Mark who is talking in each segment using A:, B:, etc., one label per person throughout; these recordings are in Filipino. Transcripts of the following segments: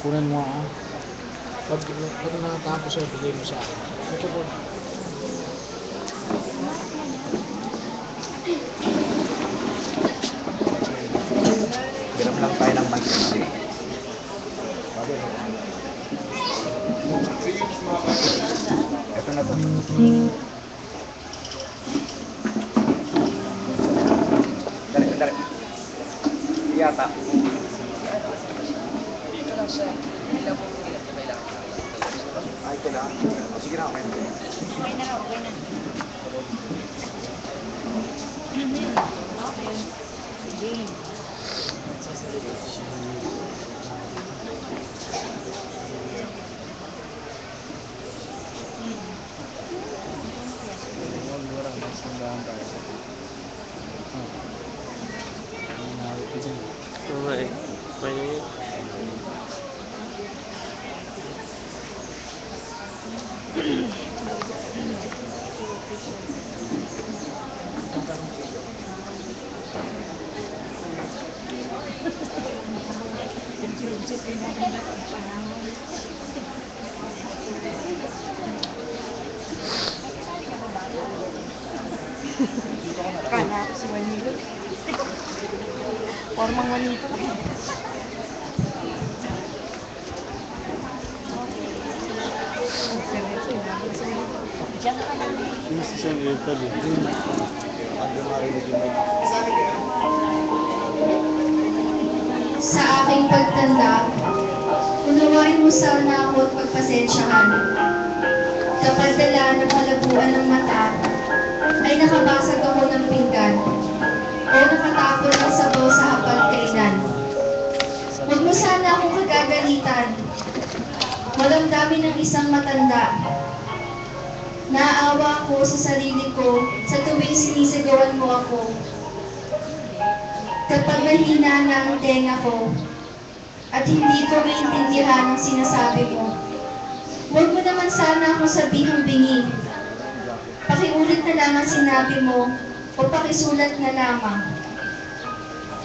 A: Kunan mo ah. Pag natapos ay bigay mo sa akin. Ito po.
B: Biram lang tayo ng mic. Ito na to. Dali. Yata.
C: Dito lang siya. Ilang po kailangan.
B: Ay, kailangan. Sige na, okay.
D: Okay na raw, okay na. Okay. Sige.
C: Okay. Pwede.
D: Kala ko si Juanito. Formang Juanito. Diyan ka na.
A: Yung sa isang Italy.
E: Sa aking pagtanda, unawain mo sana ako at pagpasensyahan. Kapag dala ng kalabuan ng mata, ay nakabasag ako ng pinggan o nakatapon ng sabaw sa hapagkainan. Huwag mo sana akong kagagalitan. Malamdamin ng isang matanda. Naawa ako sa sarili ko sa tuwing sinisigawan mo ako. Kapag mahina na ang tenga ko at hindi ko maintindihan ang sinasabi mo, huwag mo naman sana akong sabihang bingi. Pakiulit na lang ang sinabi mo o pakisulat na lamang.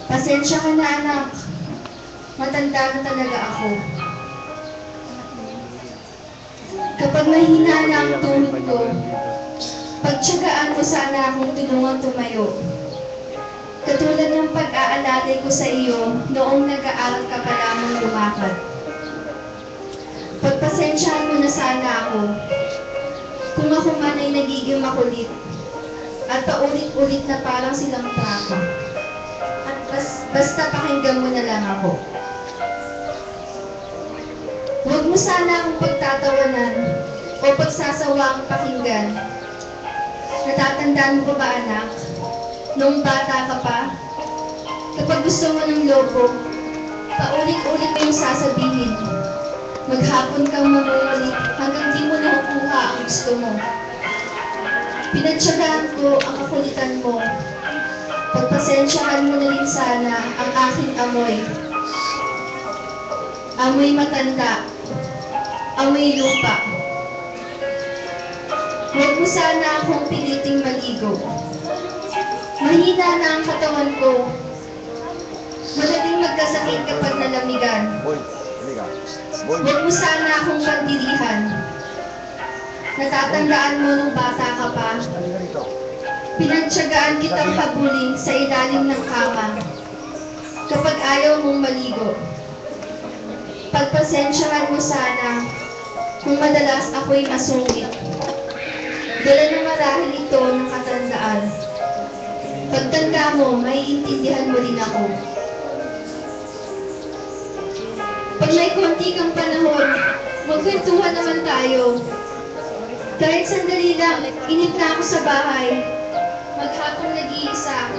E: Pasensya ka na anak, matanda na talaga ako. Kapag mahina na ang tulog ko, pagtiyagaan mo sana akong tulungan tumayo. Katulad ng pag-aalalay ko sa iyo noong nag-aaral ka pa lamang lumakad. Pagpasensyahan mo na sana ako kung ako man ay nagiging makulit at paulit-ulit na parang silang trako. At basta pakinggan mo na lang ako. Huwag mo sana akong pagtatawanan o pagsasawaang pakinggan. Natatandaan mo ba anak? Noong bata ka pa, kapag gusto mo ng lobo, paulit-ulit mo yung sasabihin. Maghapon kang mamulit hanggang di mo nakukuha ang gusto mo. Pinagtyagaan ko ang kakulitan mo. Pagpasensyahan mo na rin sana ang aking amoy. Amoy matanda. Amoy lupa. Huwag mo sana akong piliting maligo. Mahina na ang katawan ko. Madaling magkasakit kapag nalamigan.
B: Boy, halika. Boy.
E: Huwag mo sana akong pandilihan. Natatandaan mo nung bata ka pa.
B: Halika rito.
E: Pinagtyagaan kitang habulin sa ilalim ng kama. Kapag ayaw mong maligo. Pagpasensyahan mo sana kung madalas ako'y masungit. Dala na marahil ito ng katandaan. Pagtanda mo, maiintindihan mo rin ako. Pag may konti kang panahon, magkwentuhan naman tayo. Kahit sandali lang, inip na ako sa bahay. Maghapong nag-iisa.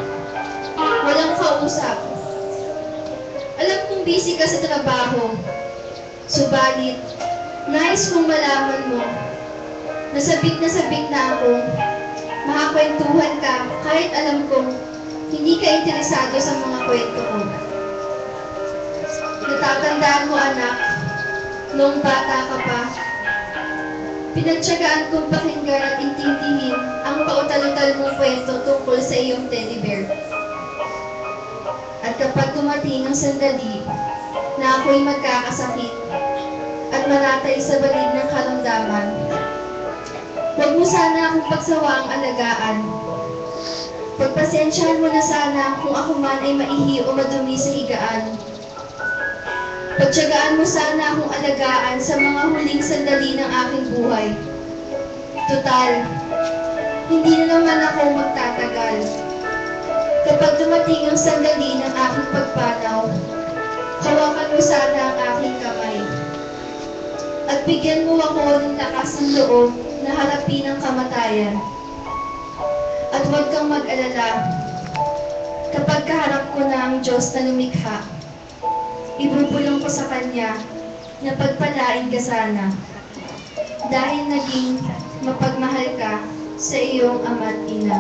E: Walang kausap. Alam kong busy ka sa trabaho. Subalit, nais kong malaman mo. Nasabik na ako. Makakwentuhan ka kahit alam kong hindi ka interesado sa mga kwento ko. Natatandaan mo anak, noong bata ka pa, pinagtyagaan kong pakinggan at intindihin ang pautal-utal mong kwento tungkol sa iyong teddy bear. At kapag dumating ang sandali na ako'y magkakasakit at manatay sa balid ng karamdaman. Huwag mo sana akong pagsawaang alagaan. Pagpasensyahan mo na sana kung ako man ay maihi o madumi sa higaan. Pagtiyagaan mo sana akong alagaan sa mga huling sandali ng aking buhay. Tutal, hindi na naman ako magtatagal. Kapag dumating ang sandali ng aking pagpanaw, hawakan mo sana ang aking kamay. At bigyan mo ako ng lakas ng loob na harapin ang kamatayan. At huwag kang mag-alala, kapag kaharap ko na ang Diyos na lumikha, ibubulong ko sa Kanya na pagpalain ka sana, dahil naging mapagmahal ka sa iyong ama't ina.